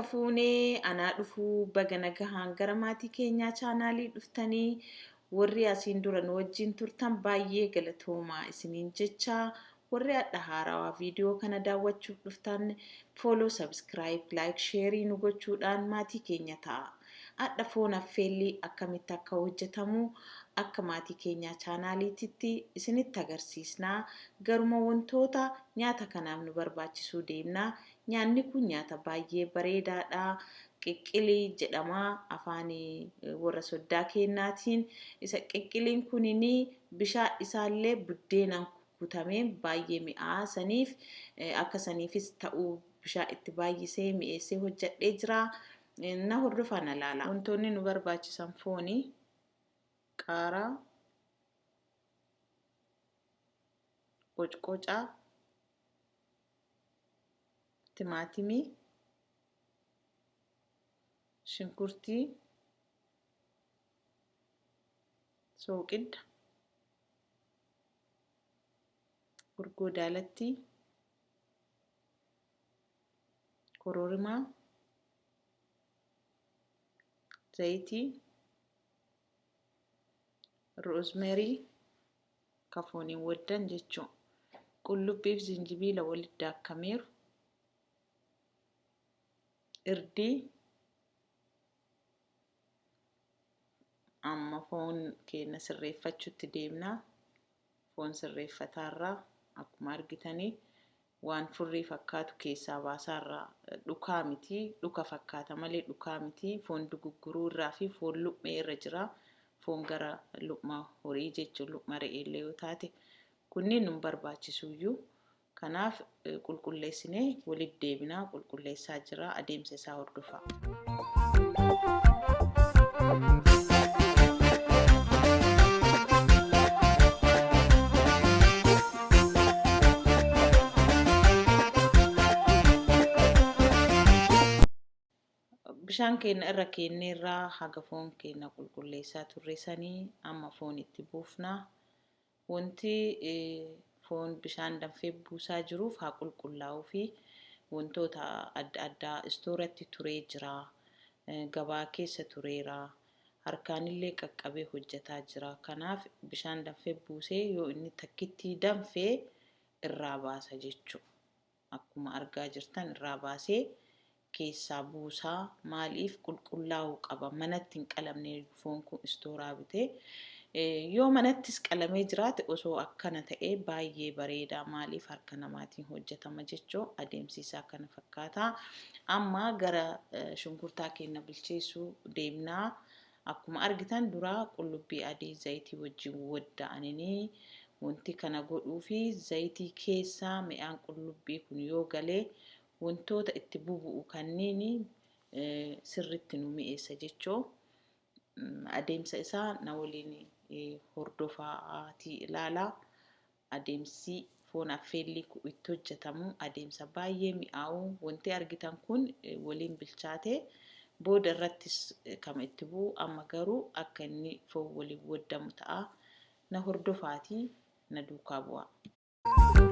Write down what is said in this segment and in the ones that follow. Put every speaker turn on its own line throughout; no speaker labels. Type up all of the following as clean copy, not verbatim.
fuunee anaa dhufuu baga nagahaan gara maatii keenyaa chaanaalii dhuftanii warri asiin dura nu wajjin turtan baay'ee galatoomaa isiniin jecha warri adda haarawaa viidiyoo kana daawwachuuf dhuftan follow, subscribe, like, share nu gochuudhaan maatii keenya ta'a. Adda foon affeellii akkamitti akka hojjetamu akka maatii keenyaa chaanaaliitti isinitti agarsiisnaa. Garuma wantoota nyaata kanaaf nu barbaachisuu deemnaa. Nyaanni kun nyaata baay'ee bareedaadha. Qiqqilii jedhama afaan warra soddaa keenyaatiin. Isa qiqqiliin kunini bishaan isaallee buddeenaan kutamee baay'ee mi'aa saniif akka saniifis ta'uu bishaan itti baay'isee mi'eessee hojjedhee jira. Na hordofaa na ilaala. Wantoonni nu barbaachisan fooni, qaaraa, qocqocaa, timaatimii, shunkurtii, soogidda, urgoo daalattii, kororimaa, zayitii, roozmerii kafooniin waddan jechuun qullubbiif zinjibiila walitti daakameeru, irdii, amma foon keenya sirreeffachuutti deemnaa. Foon sirreeffataarraa akkuma argitanii waan furrii fakkaatu keessaa baasaarraa dhukaa miti, dhuka fakkaata malee dhukaa miti. Foon dugugguruu irraa fi foon luphee irra jira. Foon gara luphuma horii jechuun luphuma re'ee yoo taate kunniin nu barbaachisuyyuu. Kanaaf qulqulleessinee walitti deebinaa. Qulqulleessaa jira, adeemsa isaa hordofaa. Bishaan keenya irra keenyerraa haga foon keenya qulqulleessaa turresanii amma foon itti buufnaa. Wanti foon bishaan danfee buusaa jiruuf haa qulqullaa'uu fi wantoota adda addaa istooratti turee jira. Gabaa keessa tureera. Harkaanillee qaqqabee hojjetaa jira. Kanaaf bishaan danfee buusee yoo inni takkitti danfee irraa baasa jechuudha. Akkuma argaa jirtan irraa baasee keessaa buusaa. Maaliif qulqullaa'uu qaba? Manatti hin qalamne foon kun istooraa bitee. Yoo manattis qalamee jiraate osoo akkana ta'ee baay'ee bareeda. Maaliif harka namaatiin hojjetama jechuu adeemsisaa kana fakkaata. Amma gara shunkurtaa keenya bilcheessuu deemnaa. Akkuma argitan duraa qullubbii adii zayitii wajjin wadda'anii wanti kana godhuu fi zayitii keessaa mi'aan qullubbii kun yoo galee wantoota itti bubu'u kanneen sirriitti nu mi'eessa jechuu. Adeemsa isaa na waliin hordofaatii ilaalaa. Adeemsi foon affeellii itti hojjetamu adeemsa baay'ee mi'aawu. Wanti argitan kun waliin bilchaatee booda irrattis kama itti bu'u amma garuu akka inni foon waliin waddamu ta'a. Na hordofaatii na duukaa bu'aa.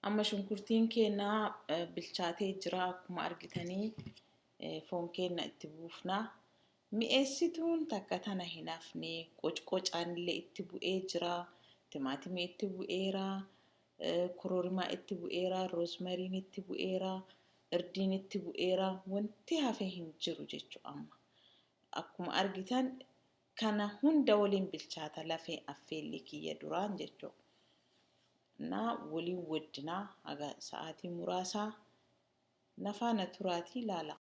Amma shunkurtiin keenya bilchaatee jira akkuma argitanii foon keenya itti buufna. Mi'eessituun takka tana hin hafne qocqocaan illee itti bu'ee jira, timaatimii itti bu'eera, kororimaa itti bu'eera, roosmariin itti bu'eera, irdiin itti bu'eera, wanti hafe hin jiru jechuudha amma. Akkuma argitan kana hunda waliin bilchaata lafee affeelli kiyya duraan jechuudha. Na waliin waddinaa haga sa'aatii muraasaa nafaana turaatii ilaala.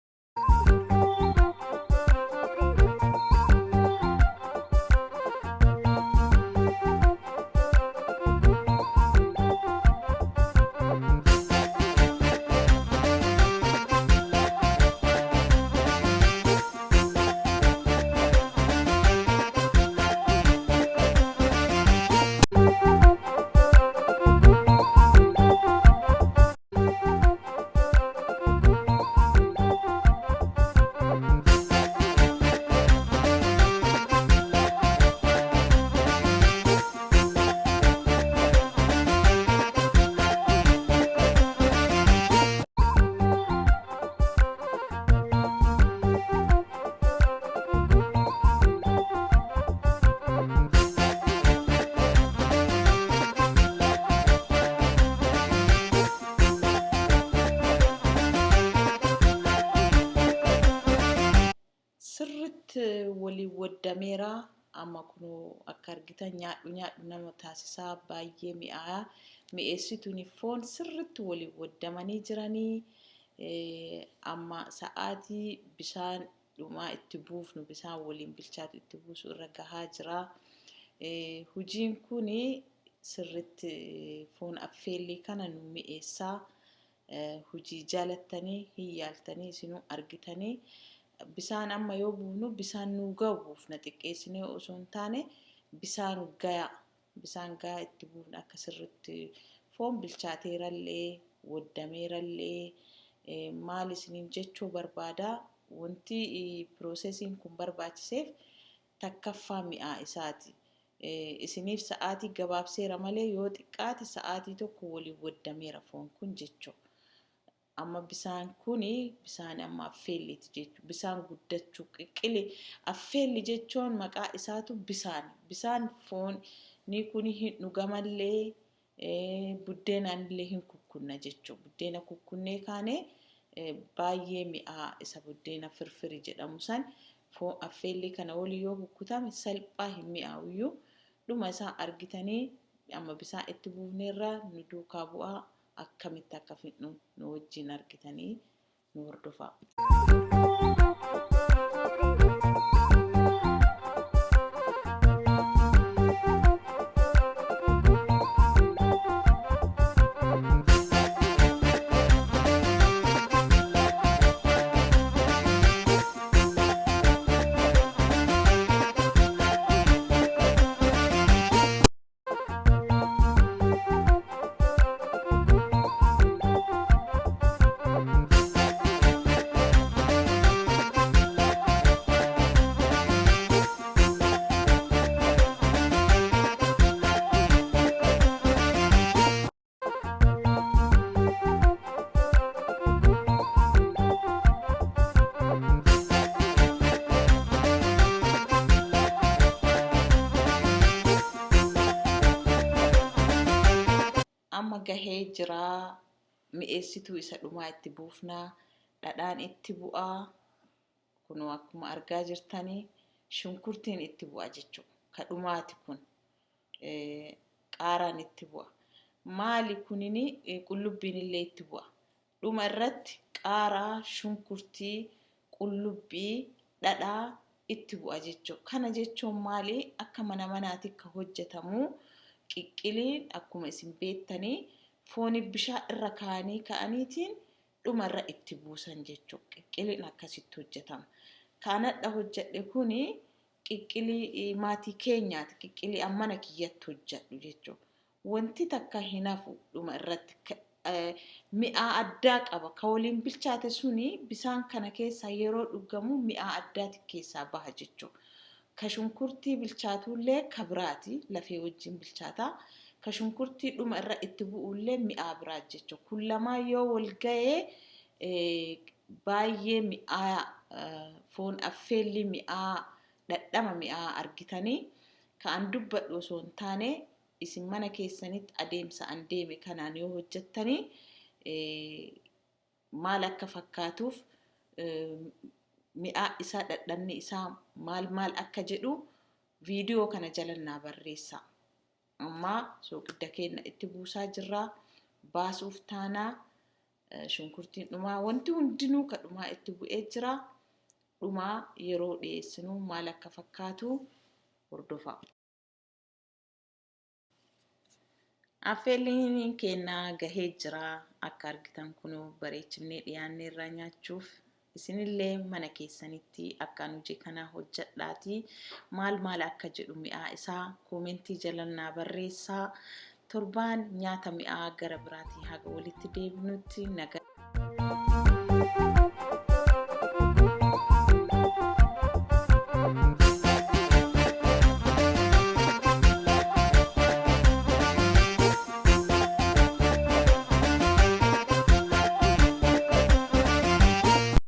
Walii waddameera amma kunoo akka argitan nyaadhu nama taasisaa baay'ee mi'aa. Mi'eessituun foon sirriitti walii waddamanii jiranii. Amma sa'aatii bishaan dhumaa itti buufnu bishaan waliin bilchaatu itti buusu irra gahaa jira. Hojiin kun sirriitti foon affeellii kana nu mi'eessaa. Hojii jaalattanii hin yaaltanii isinuu argitanii. Bisaan amma yoo buufnu bisaan nu ga'u buufna xiqqeessinee osoo hin taane bisaan gayaa itti buufna akka sirriitti foon bilchaateerallee waddameerallee maal isiniin jechuu barbaada. Wanti piroosesiin kun barbaachiseef takkaffaa mi'aa isaati. Isiniif sa'aatii gabaabseera malee yoo xiqqaate sa'aatii tokko waliin waddameera foon kun jechuudha. Amma bisaan kuni bisaan amma affeelliiti jechuudha. Bisaan guddachuu qiqqili affeelli jechuun maqaa isaatu bisaan foon ni kuni hin dhugamallee buddeenaan illee hin kukkunna jechuudha. Buddeena kukkunnee kaane baay'ee mi'aa isa buddeena firfirii jedhamu san foon affeelli kana wali yoo kukkutame salphaa hin mi'aawiyyuu dhuma isaa argitanii amma bisaan itti buufneerra nu duukaa bu'aa. Akkamitti akka fixnu nu wajjin argitanii nu hordofaa. Amma gahee jira mi'eessituu isa dhumaa itti buufnaa dhadhaan itti bu'aa kunoo akkuma argaa jirtanii shunkurtiin itti bu'a jechuudha. Ka dhumaati kun qaaraan itti bu'a. Maali kunini qullubbiin illee itti bu'a. Dhuma irratti qaaraa shunkurtii qullubbii dhadhaa itti bu'a jechuudha. Kana jechuun maali akka mana manaatti akka hojjetamu. Qiqqiliin akkuma isin beektanii fooni bishaan irra ka'aniitiin dhumarra itti buusan jechuudha. Qiqqiliin akkasitti hojjetama. Kanadha hojjedhe kuni qiqqilii maatii keenyaati. Qiqqilii ammana kiyyatti hojjedhu jechuudha. Wanti takka hin hafu dhuma irratti mi'aa addaa qaba. Ka waliin bilchaate suni bisaan kana keessaa yeroo dhugamu mi'aa addaati keessaa baha jechuudha. Ka shunkurtii bilchaatullee ka biraati lafee wajjin bilchaataa. Ka shunkurtii dhuma irra itti bu'ullee mi'aa biraa jechuudha. Kun lamaan yoo wal ga'ee baay'ee mi'aa foon affeelli mi'aa dhadhama mi'aa argitanii kan dubbadhu osoo hin taane isin mana keessanitti adeemsa an deeme kanaan yoo hojjettanii maal akka fakkaatuuf mi'aa isaa dhadhamni isaa maal akka jedhu viidiyoo kana jalannaa barreessa. Amma soogidda keenya itti buusaa jirra baasuuf taanaa shunkurtiin dhumaa wanti hundinuu ka dhumaa itti bu'ee jira. Dhumaa yeroo dhiyeessinu maal akka fakkaatu hordofa. Affeelliin keenya gahee jira akka argitan kunoo bareechinee dhiyaannee irraa nyaachuuf isinillee mana keessanitti akkaan hojii kana hojjedhaatii maal akka jedhu mi'aa isaa koomentii jalannaa barreessaa. Torbaan nyaata mi'aa gara biraatii haga walitti deebinutti nagaa.